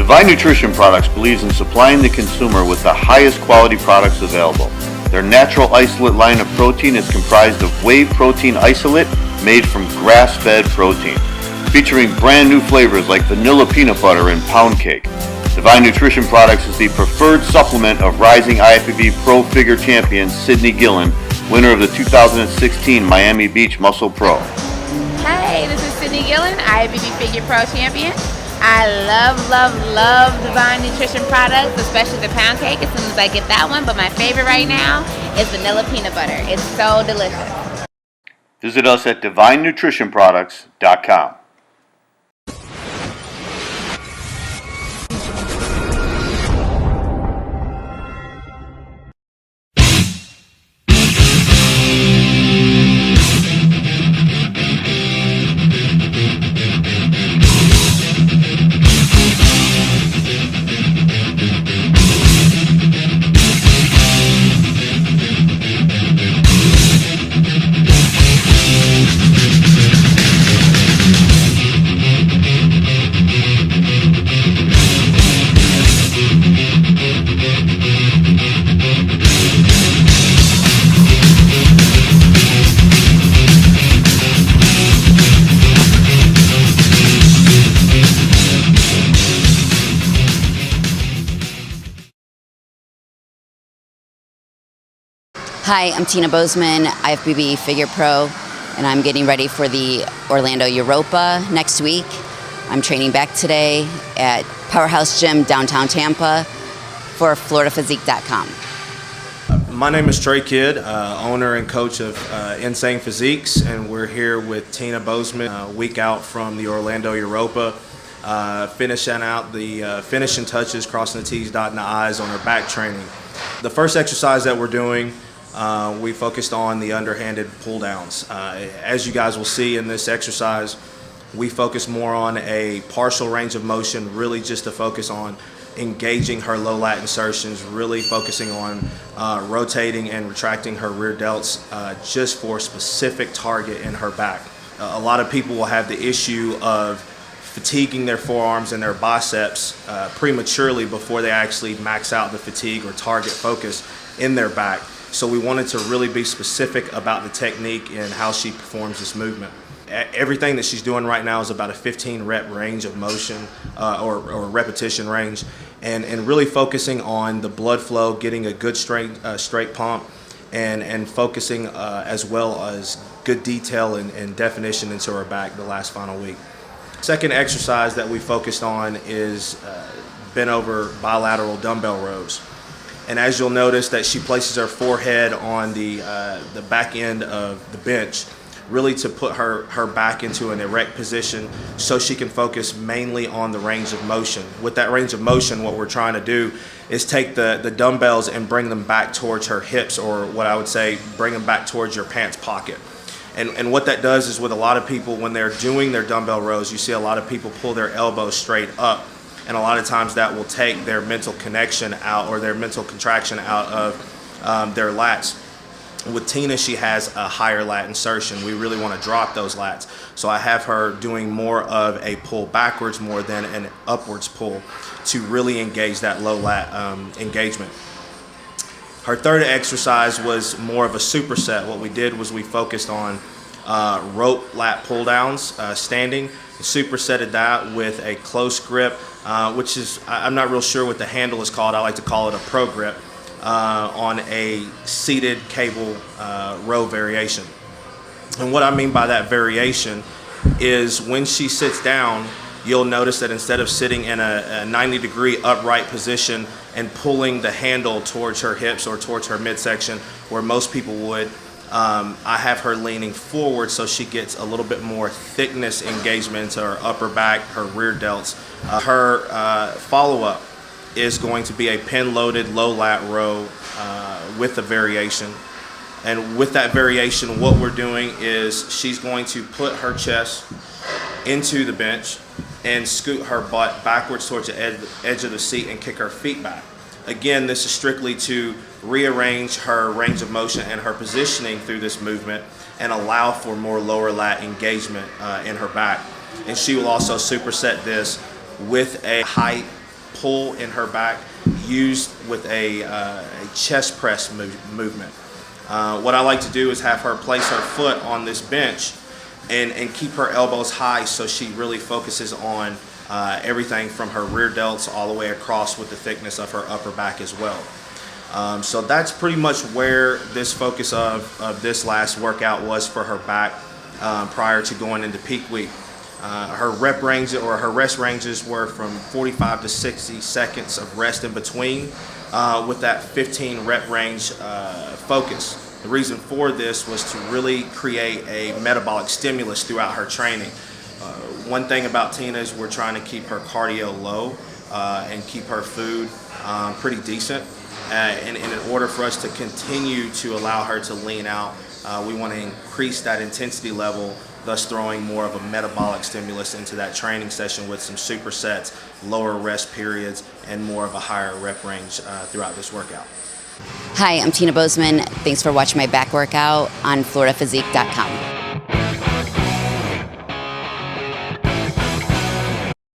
Divine Nutrition Products believes in supplying the consumer with the highest quality products available. Their natural isolate line of protein is comprised of whey protein isolate made from grass-fed protein, featuring brand new flavors like vanilla peanut butter and pound cake. Divine Nutrition Products is the preferred supplement of rising IFBB Pro Figure champion Sydney Gillen, winner of the 2016 Miami Beach Muscle Pro. Hey, this is Sydney Gillen, IFBB Figure Pro champion. I love Divine Nutrition products, especially the pound cake as soon as I get that one. But my favorite right now is vanilla peanut butter. It's so delicious. Visit us at divinenutritionproducts.com. Hi, I'm Tina Bozman, IFBB Figure Pro, and I'm getting ready for the Orlando Europa next week. I'm training back today at Powerhouse Gym Downtown Tampa for FloridaPhysique.com. My name is Trey Kidd, owner and coach of Insane Physiques, and we're here with Tina Bozman, a week out from the Orlando Europa, finishing out the finishing touches, crossing the T's, dotting the I's on her back training. The first exercise that we're doing, we focused on the underhanded pull downs. As you guys will see in this exercise, we focus more on a partial range of motion, really just to focus on engaging her low lat insertions, really focusing on rotating and retracting her rear delts just for a specific target in her back. A lot of people will have the issue of fatiguing their forearms and their biceps prematurely before they actually max out the fatigue or target focus in their back. So we wanted to really be specific about the technique and how she performs this movement. Everything that she's doing right now is about a 15 rep range of motion or repetition range, and really focusing on the blood flow, getting a good straight pump, and focusing as well as good detail and definition into her back the last final week. Second exercise that we focused on is bent over bilateral dumbbell rows. And as you'll notice that she places her forehead on the back end of the bench, really to put her back into an erect position so she can focus mainly on the range of motion. With that range of motion, what we're trying to do is take the dumbbells and bring them back towards her hips, or what I would say, bring them back towards your pants pocket. And what that does is, with a lot of people, when they're doing their dumbbell rows, you see a lot of people pull their elbows straight up. And a lot of times that will take their mental connection out, or their mental contraction out of their lats. With Tina, she has a higher lat insertion. We really want to drop those lats. So I have her doing more of a pull backwards more than an upwards pull to really engage that low lat engagement. Her third exercise was more of a superset. What we did was we focused on rope lat pull downs, standing, supersetted that with a close grip, which is, I'm not real sure what the handle is called. I like to call it a pro grip, on a seated cable row variation. And what I mean by that variation is, when she sits down, you'll notice that instead of sitting in a 90-degree upright position and pulling the handle towards her hips or towards her midsection where most people would, I have her leaning forward so she gets a little bit more thickness engagement into her upper back, her rear delts. Her follow-up is going to be a pin-loaded low lat row with a variation. And with that variation, what we're doing is she's going to put her chest into the bench and scoot her butt backwards towards the edge of the seat and kick her feet back. Again, this is strictly to rearrange her range of motion and her positioning through this movement and allow for more lower lat engagement in her back. And she will also superset this with a height pull in her back used with a chest press movement. What I like to do is have her place her foot on this bench and keep her elbows high, so she really focuses on everything from her rear delts all the way across with the thickness of her upper back as well. So that's pretty much where this focus of this last workout was for her back prior to going into peak week. Her rep range or her rest ranges were from 45 to 60 seconds of rest in between with that 15 rep range focus. The reason for this was to really create a metabolic stimulus throughout her training. One thing about Tina is we're trying to keep her cardio low and keep her food pretty decent. And in order for us to continue to allow her to lean out, we want to increase that intensity level, thus throwing more of a metabolic stimulus into that training session with some supersets, lower rest periods, and more of a higher rep range throughout this workout. Hi, I'm Tina Bozman. Thanks for watching my back workout on FloridaPhysique.com.